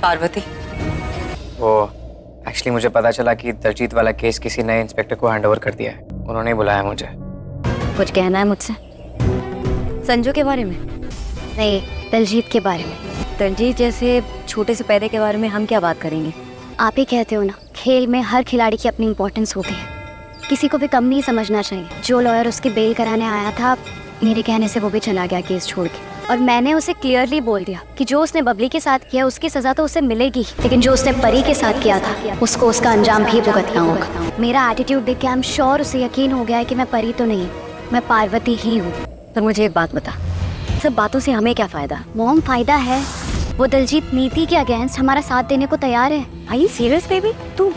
पार्वती, वो एक्चुअली मुझे पता चला कि दलजीत वाला केस किसी नए इंस्पेक्टर को हैंडओवर कर दिया है। उन्होंने बुलाया मुझे। कुछ कहना है मुझसे संजू के बारे में? नहीं, दलजीत के बारे में। दलजीत जैसे छोटे से पैदे के बारे में हम क्या बात करेंगे? आप ही कहते हो ना, खेल में हर खिलाड़ी की अपनी इम्पोर्टेंस होती है, किसी को भी कम नहीं समझना चाहिए। जो लॉयर उसकी बेल कराने आया था, मेरे कहने से वो भी चला गया केस छोड़ के। और मैंने उसे क्लियरली बोल दिया कि जो उसने बबली के साथ किया उसकी सजा तो उसे मिलेगी, लेकिन जो उसने परी के साथ किया था उसको उसका अंजाम भी भुगतना होगा। मेरा एटीट्यूड देख के आई एम श्योर उसे यकीन हो गया है कि मैं परी तो नहीं, मैं पार्वती ही हूँ। पर मुझे एक बात बता, सब बातों से हमें क्या फायदा? मॉम, फायदा है। वो दलजीत नीति के अगेंस्ट हमारा साथ देने को तैयार है। आई सीरियस बेबी? तू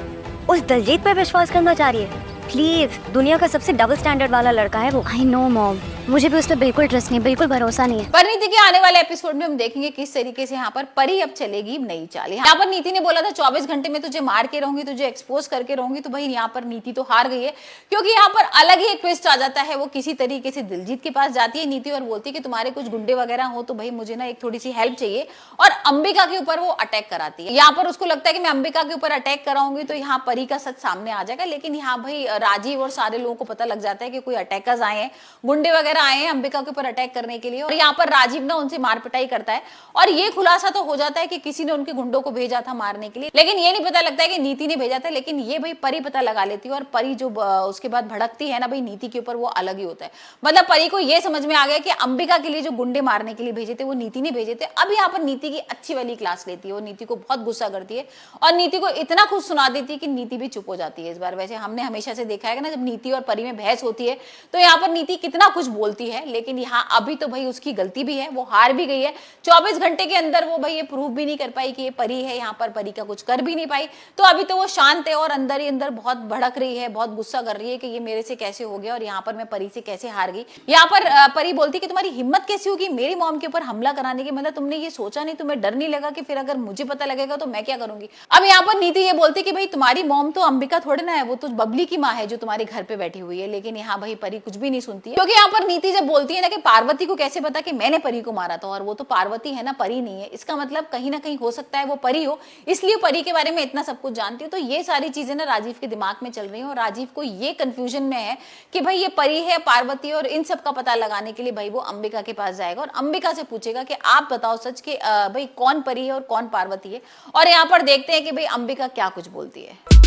उस दलजीत पे विश्वास करना चाह रही है? प्लीज, दुनिया का सबसे डबल स्टैंडर्ड वाला लड़का है वो। आई नो मॉम, मुझे भी उस पर बिल्कुल ट्रस्ट नहीं, बिल्कुल भरोसा नहीं है। परिणीति के आने वाले एपिसोड में हम देखेंगे किस तरीके से यहाँ पर परी अब चलेगी नई चाल। यहाँ पर नीति ने बोला था 24 घंटे में तुझे मार के रहूंगी, तुझे एक्सपोज करके रहूंगी, तो भाई यहाँ पर नीति तो हार गई है, क्योंकि यहाँ पर अलग ही एक ट्विस्ट आ जाता है। वो किसी तरीके से दिलजीत के पास जाती है नीति और बोलती है कि तुम्हारे कुछ गुंडे वगैरह हो तो भाई मुझे ना एक थोड़ी सी हेल्प चाहिए, और अंबिका के ऊपर वो अटैक कराती है। यहाँ पर उसको लगता है कि मैं अंबिका के ऊपर अटैक कराऊंगी तो यहाँ परी का सच सामने आ जाएगा, लेकिन यहाँ भाई राजीव और सारे लोगों को पता लग जाता है कि कोई अटैकर्स आए हैं, गुंडे वगैरह आए हैं अंबिका के ऊपर अटैक करने के लिए। और यहाँ पर राजीव ना उनसे मार पिटाई करता है, और ये खुलासा तो हो जाता है कि किसी ने उनके गुंडों को भेजा था मारने के लिए, लेकिन ये नहीं पता लगता है कि नीति ने भेजा था। लेकिन ये भाई परी पता लगा लेती है, और परी जो उसके बाद भड़कती है ना भाई नीति के ऊपर, वो अलग ही होता है। मतलब परी को ये समझ में आ गया कि अंबिका के लिए जो गुंडे मारने के लिए भेजे थे वो नीति ने भेजे थे। अब यहाँ पर नीति की अच्छी वाली क्लास लेती है, वो नीति को बहुत गुस्सा करती है और नीति को इतना खुद सुना देती है कि नीति भी चुप हो जाती है इस बार। वैसे हमने हमेशा से देखा है ना, जब नीति और परी में बहस होती है तो यहाँ पर नीति कितना कुछ बोलती है, लेकिन यहाँ अभी तो भाई उसकी गलती भी है, वो हार भी गई है। 24 घंटे के अंदर वो भाई ये प्रूव भी नहीं कर पाई कि ये परी है, यहाँ पर परी का कुछ कर भी नहीं पाई। तो अभी तो वो शांत है और अंदर ही अंदर बहुत भड़क रही है, बहुत गुस्सा कर रही है कि ये मेरे से कैसे हो गया और यहाँ पर मैं परी से कैसे हार गई। यहाँ पर परी बोलती कि तुम्हारी हिम्मत कैसी होगी मेरी मॉम के ऊपर हमला कराने की, मतलब तुमने ये सोचा नहीं, तुम्हें डर नहीं लगा कि फिर अगर मुझे पता लगेगा तो मैं क्या करूंगी। अब यहाँ पर नीति ये बोलती कि भाई तुम्हारी मॉम तो अंबिका थोड़े ना है, वो तो बबली की माँ है जो तुम्हारे घर पे बैठी हुई है। लेकिन यहाँ भाई परी कुछ भी नहीं सुनती है, क्योंकि यहाँ पर नीति जब बोलती है ना कि पार्वती को कैसे पता कि मैंने परी को मारा था, और वो तो पार्वती है ना, परी नहीं है, इसका मतलब कहीं ना कहीं हो सकता है वो परी हो, इसलिए परी के बारे में इतना सब कुछ जानती है। तो ये सारी चीजें ना राजीव के दिमाग में चल रही है, और राजीव को ये कंफ्यूजन में है कि भाई ये परी है पार्वती, और इन सब का पता लगाने के लिए भाई वो अंबिका के पास जाएगा और अंबिका से पूछेगा कि आप बताओ सच कि भाई कौन परी है और कौन पार्वती है। और यहाँ पर देखते हैं कि भाई अंबिका क्या कुछ बोलती है।